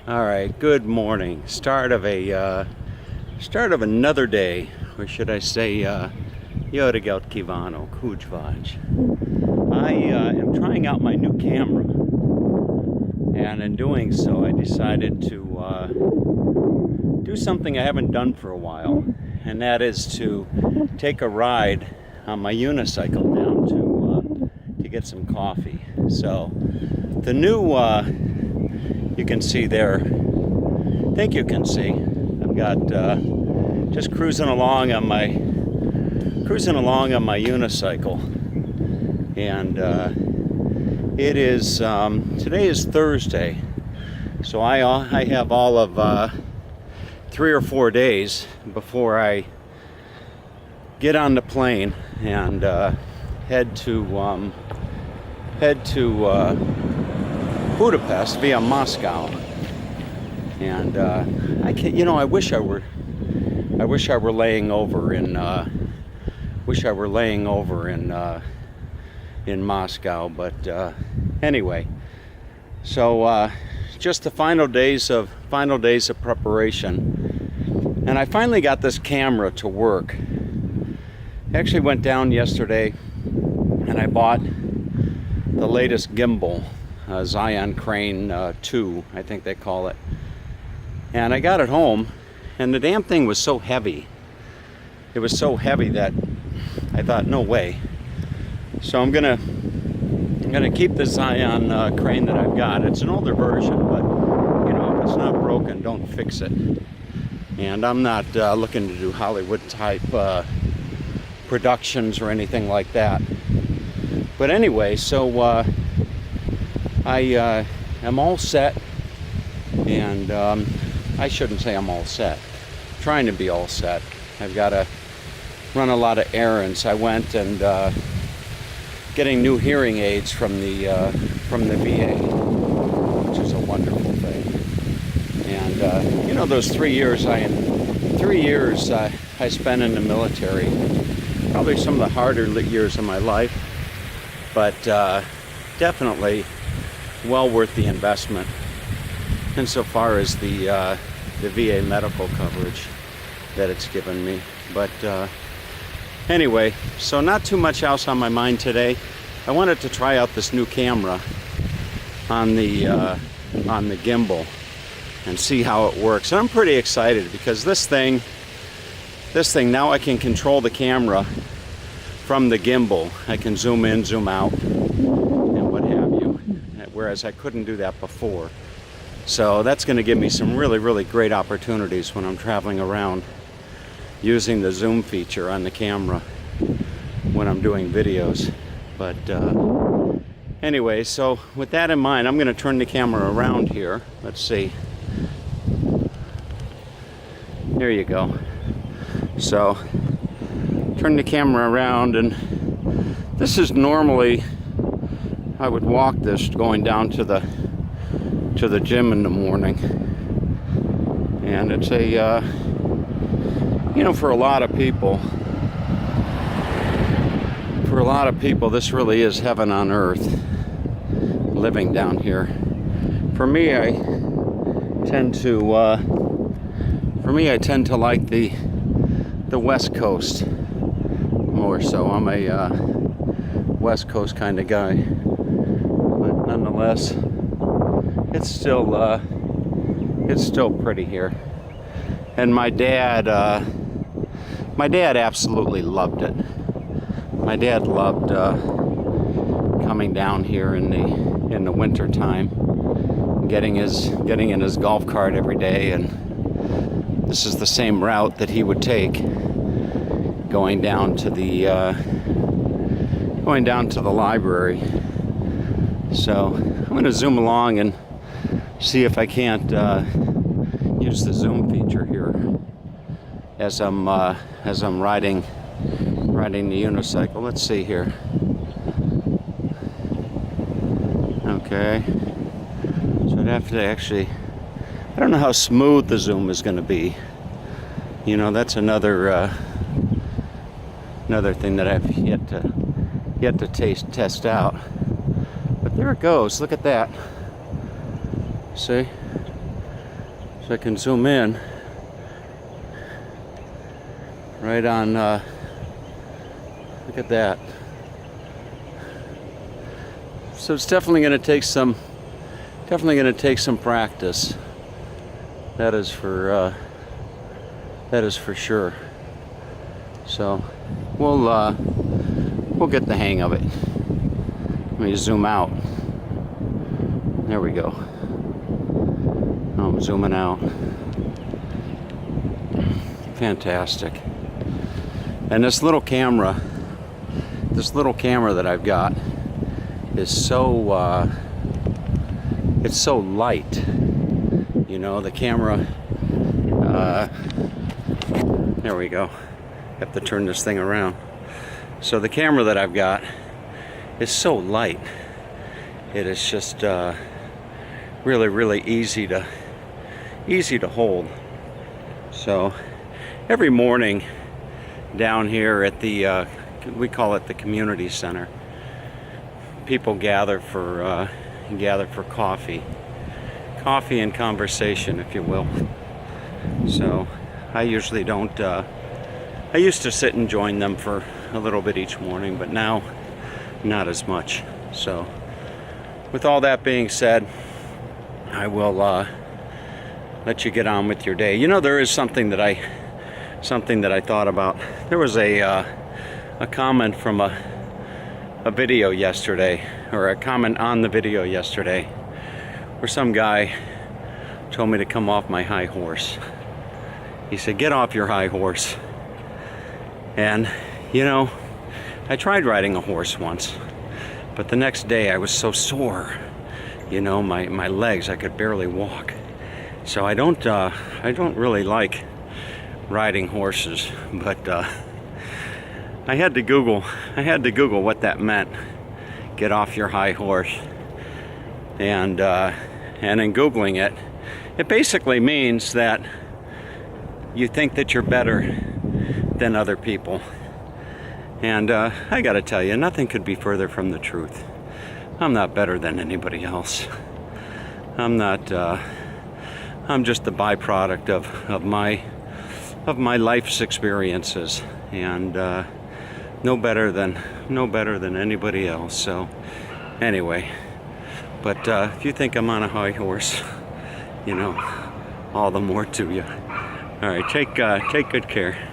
All right, good morning. Start of another day, or should I say, Jöregelt Kivano, Kujvaj. I am trying out my new camera, and in doing so, I decided to do something I haven't done for a while, and that is to take a ride on my unicycle down to get some coffee. So the new you can see there, I think you can see, I've got just cruising along on my unicycle, and it is today is Thursday, so I have all of 3 or 4 days before I get on the plane and head to Budapest via Moscow. And I can, I wish I were laying over in Moscow, but anyway. So just the final days of preparation, and I finally got this camera to work. I actually went down yesterday and I bought the latest gimbal, Zion Crane 2, I think they call it. And I got it home, and the damn thing was so heavy. It was so heavy that I thought, no way. So I'm gonna keep the Zion Crane that I've got. It's an older version, but if it's not broken, don't fix it. And I'm not looking to do Hollywood type productions or anything like that. But anyway, so I am all set, and I shouldn't say I'm all set. I'm trying to be all set. I've got to run a lot of errands. I went and getting new hearing aids from the VA, which is a wonderful thing. And those 3 years I spent in the military, probably some of the harder years of my life, but definitely well worth the investment insofar as the VA medical coverage that it's given me. But anyway, so not too much else on my mind today. I wanted to try out this new camera on the gimbal and see how it works. And I'm pretty excited because this thing now I can control the camera from the gimbal. I can zoom in, zoom out, and what have you, whereas I couldn't do that before. So that's going to give me some really, really great opportunities when I'm traveling around using the zoom feature on the camera when I'm doing videos. But anyway, so with that in mind, I'm going to turn the camera around here. Let's see. There you go. So turn the camera around, and this is normally, I would walk this going down to the gym in the morning, and it's a for a lot of people this really is heaven on earth, living down here. For me, I tend to like the West Coast more so. I'm a West Coast kind of guy, but nonetheless, it's still pretty here. And my dad absolutely loved it. My dad loved coming down here in the winter time, getting in his golf cart every day, and this is the same route that he would take, going down to the library. So I'm going to zoom along and see if I can't use the zoom feature here as I'm riding the unicycle. Let's see here. Okay, so I'd have to actually, I don't know how smooth the zoom is going to be. That's another thing that I've yet to test out. But there it goes. Look at that. See? So I can zoom in right on, look at that. So it's definitely going to take some practice. That is for sure. So we'll get the hang of it. Let me zoom out. There we go. I'm zooming out. Fantastic. And this little camera that I've got is so it's so light. You know, the camera, there we go. Have to turn this thing around. So the camera that I've got is so light. It is just really easy to hold. So every morning down here at the we call it the community center, people gather for coffee and conversation, if you will. So I usually don't I used to sit and join them for a little bit each morning, but now not as much. So with all that being said, I will let you get on with your day. You know, there is something that I thought about. There was a comment from a video yesterday, or a comment on the video yesterday, where some guy told me to come off my high horse. He said, "Get off your high horse." And you know, I tried riding a horse once, but the next day I was so sore. You know, my legs, I could barely walk. So I don't really like riding horses, but I had to Google what that meant. Get off your high horse. And in Googling it, it basically means that you think that you're better than other people. And I gotta tell you, nothing could be further from the truth. I'm not better than anybody else. I'm just the byproduct of my life's experiences, and no better than anybody else. So anyway, but if you think I'm on a high horse, you know, all the more to you. All right, take good care.